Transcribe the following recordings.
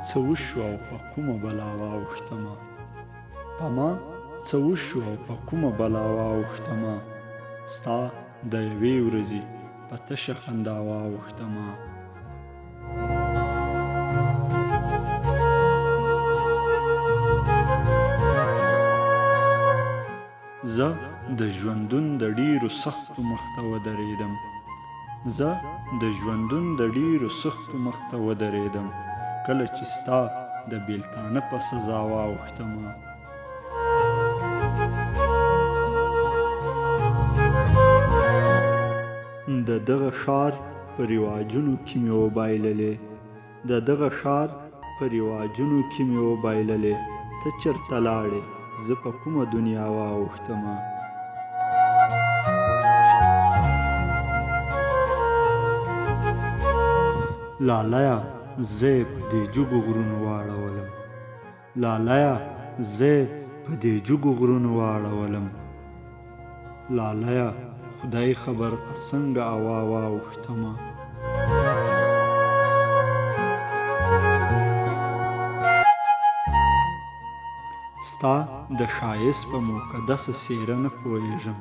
څه وشو او په کومه بلا واوښتمه په ما څه وشو او په کومه بلا واوښتمه ستا د یوې ورځې په تشه خندا واوښتمه زه د ژوندون د ډیرو سختو مخته ودرېدم زه د ژوندون د ډیرو سختو مخته ودرېدم کله چې ستا د بیلتانه په سزا واوښتمه د دغه ښار په رواجونو کې مې وبایللې د دغه ښار په رواجونو کې مې وبایللې ته چېرته لاړې زه په کومه دنیا واوښتمه لالیه زه یې په دې جګو غرونو واړولم لالیه زه یې په دې جګو غرونو واړولم لالیه خدای خبر په څنګه هوا واوښتمه ستا د ښایست په مقدسه څېره نه پوهېږم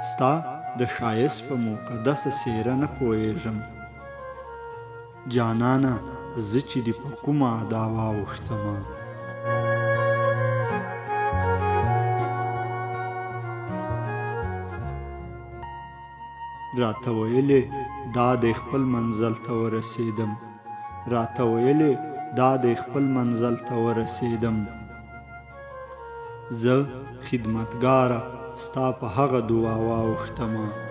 ستا د ښایست په مقدسه څېره نه پوهېږم جانانه زه چې دې په کومه ادا واوښتمه راته ویلې دا دی خپل منزل ته ورسېدم راته ویلې دا دی خپل منزل ته ورسېدم زه خدمتګاره ستا په هغه دعا واوښتمه